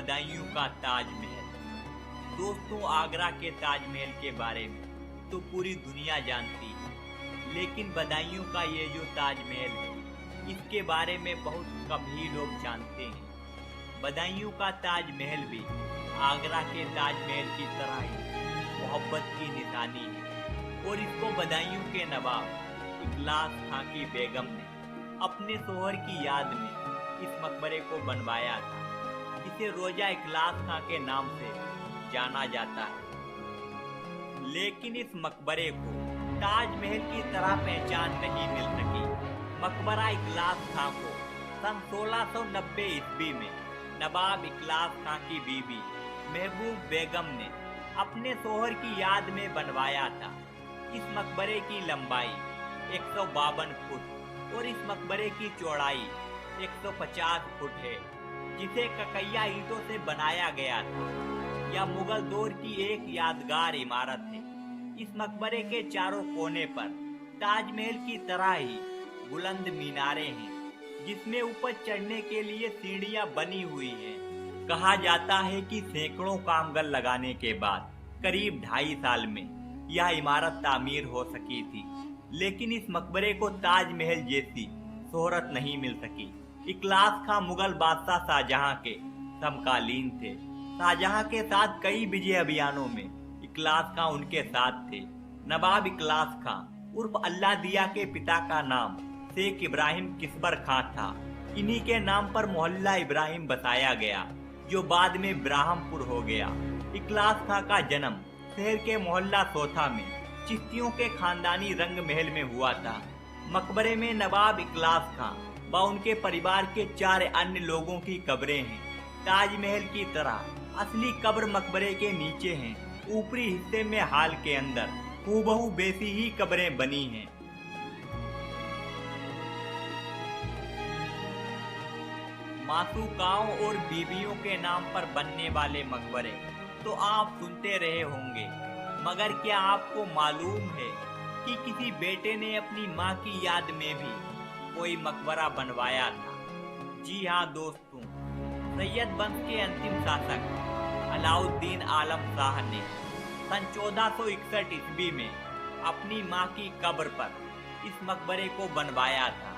बदायूं का ताजमहल। दोस्तों, आगरा के ताजमहल के बारे में तो पूरी दुनिया जानती है, लेकिन बदायूं का ये जो ताजमहल है इसके बारे में बहुत कम ही लोग जानते हैं। बदायूं का ताजमहल भी आगरा के ताजमहल की तरह ही मोहब्बत की निशानी है और इसको बदायूं के नवाब इखलास खां की बेगम ने अपने शोहर की याद में इस मकबरे को बनवाया था, जिसे रोजा इखलास खां के नाम से जाना जाता है। लेकिन इस मकबरे को ताजमहल की तरह पहचान नहीं मिल सकी। मकबरा इखलास खां को सन 1690 ईस्वी में नवाब इखलास खां की बीवी महबूब बेगम ने अपने शोहर की याद में बनवाया था। इस मकबरे की लंबाई 152 फुट और इस मकबरे की चौड़ाई 150 फुट है, जिसे ककैया ईंटों से बनाया गया था। यह मुगल दौर की एक यादगार इमारत है। इस मकबरे के चारों कोने पर ताजमहल की तरह ही बुलंद मीनारे हैं, जिसमें ऊपर चढ़ने के लिए सीढ़ियां बनी हुई हैं। कहा जाता है कि सैकड़ों कामगर लगाने के बाद करीब 2.5 साल में यह इमारत तामीर हो सकी थी, लेकिन इस मकबरे को ताजमहल जैसी शोहरत नहीं मिल सकी। इखलास खां मुगल बादशाह शाहजहां के समकालीन थे। शाहजहां के साथ कई विजय अभियानों में इखलास खां उनके साथ थे। नवाब इखलास खां उर्फ अल्लाह दिया के पिता का नाम शेख इब्राहिम किस्बर खां था। इन्हीं के नाम पर मोहल्ला इब्राहिम बसाया गया, जो बाद में ब्राह्मपुर हो गया। इखलास खां का जन्म शहर के मोहल्ला सोथा में चिश्तियों के खानदानी रंग महल में हुआ था। मकबरे में नवाब इखलास खां व उनके परिवार के 4 अन्य लोगों की कब्रें हैं। ताजमहल की तरह असली कब्र मकबरे के नीचे हैं। ऊपरी हिस्से में हाल के अंदर हूबहू वैसी ही कब्रें बनी हैं। मासूकाओं और बीवियों के नाम पर बनने वाले मकबरे तो आप सुनते रहे होंगे, मगर क्या आपको मालूम है कि किसी बेटे ने अपनी माँ की याद में भी कोई मकबरा बनवाया था? जी हाँ दोस्तों, सैयद वंश के अंतिम शासक अलाउद्दीन आलम शाह ने सन 1461 ईस्वी में अपनी माँ की कब्र पर इस मकबरे को बनवाया था,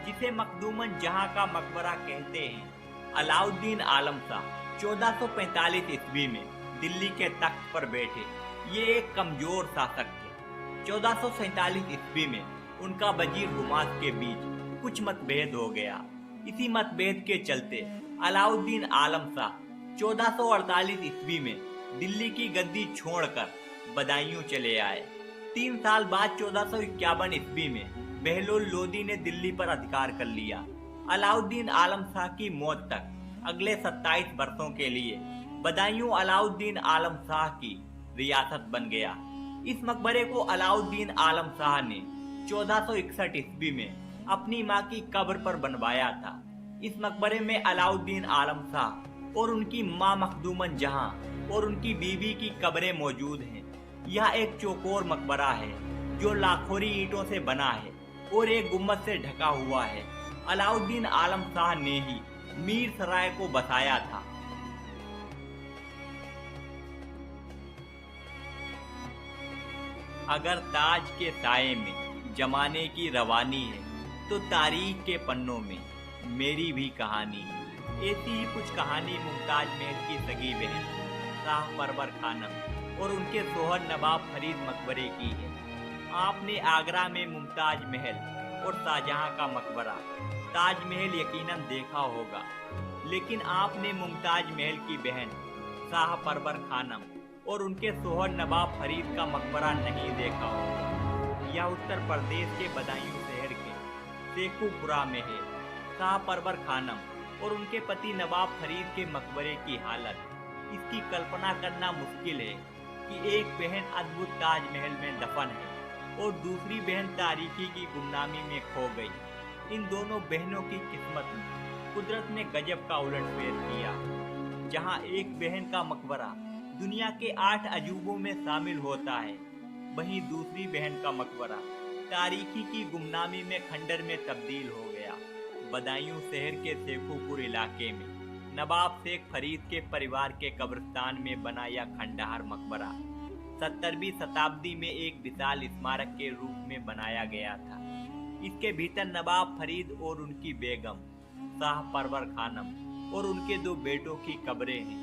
जिसे मखदूमन जहां का मकबरा कहते हैं। अलाउद्दीन आलम शाह 1445 ईस्वी में दिल्ली के तख्त पर बैठे। ये एक कमजोर शासक थे। 1447 ईस्वी में उनका वजीर हुमायूं के बीच कुछ मतभेद हो गया। इसी मतभेद के चलते अलाउद्दीन आलम शाह 1448 ईस्वी में दिल्ली की गद्दी छोड़कर बदायूं चले आए। 3 साल बाद 1451 ईस्वी में बहलोल लोदी ने दिल्ली पर अधिकार कर लिया। अलाउद्दीन आलम शाह की मौत तक अगले 27 वर्षों के लिए बदायूं अलाउद्दीन आलम शाह की रियासत बन गया। इस मकबरे को अलाउद्दीन आलम शाह ने 1461 ईस्वी में अपनी मां की कब्र पर बनवाया था। इस मकबरे में अलाउद्दीन आलम शाह और उनकी मां मखदूमन जहां और उनकी बीवी की कब्रें मौजूद हैं। यह एक चौकोर मकबरा है जो लाखोरी ईंटों से बना है और एक गुम्बद से ढका हुआ है। अलाउद्दीन आलम शाह ने ही मीर सराय को बसाया था। अगर ताज के साये में जमाने की रवानी है, तो तारीख के पन्नों में मेरी भी कहानी है। ऐसी ही कुछ कहानी मुमताज महल की सगी बहन शाह परवर खानम और उनके शोहर नवाब फरीद मकबरे की है। आपने आगरा में मुमताज महल और शाहजहां का मकबरा ताजमहल यकीनन देखा होगा, लेकिन आपने मुमताज महल की बहन शाह परवर खानम और उनके शोहर नवाब फरीद का मकबरा नहीं देखा होगा। यह उत्तर प्रदेश के बदायूं शहर के शेखुपुरा में है। शाह परवर खानम और उनके पति नवाब फरीद के मकबरे की हालत, इसकी कल्पना करना मुश्किल है कि एक बहन अद्भुत ताजमहल में दफन है और दूसरी बहन तारीकी की गुमनामी में खो गई। इन दोनों बहनों की किस्मत में कुदरत ने गजब का उलटफेर किया। जहां एक बहन का मकबरा दुनिया के 8 अजूबों में शामिल होता है, वहीं दूसरी बहन का मकबरा तारीकी की गुमनामी में खंडर में तब्दील हो गया। बदायूं शहर के शेखुपुर इलाके में नवाब शेख फरीद के परिवार के कब्रिस्तान में बना यह खंडहर मकबरा 17वीं शताब्दी में एक विशाल स्मारक के रूप में बनाया गया था। इसके भीतर नवाब फरीद और उनकी बेगम शाह परवर खानम और उनके 2 बेटों की कब्रें हैं।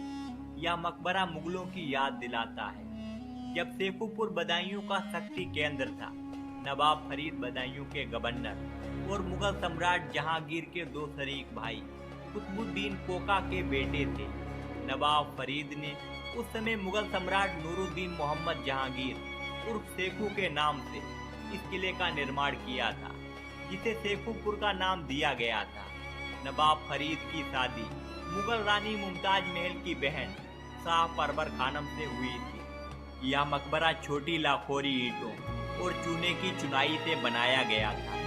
यह मकबरा मुगलों की याद दिलाता है जब शेखुपुर बदायूं का शक्ति केंद्र था। नवाब फरीद बदायूं के गवर्नर और मुगल सम्राट जहांगीर के 2 शरीक भाई कुतुबुद्दीन कोका के बेटे थे। नवाब फरीद ने उस समय मुगल सम्राट नूरुद्दीन मोहम्मद जहांगीर उर्फ शेखू के नाम से इस किले का निर्माण किया था, जिसे शेखुपुर का नाम दिया गया था। नवाब फरीद की शादी मुगल रानी मुमताज महल की बहन शाह परवर खानम से हुई थी। यह मकबरा छोटी लाखोरी ईंटों और चूने की चुनाई से बनाया गया था।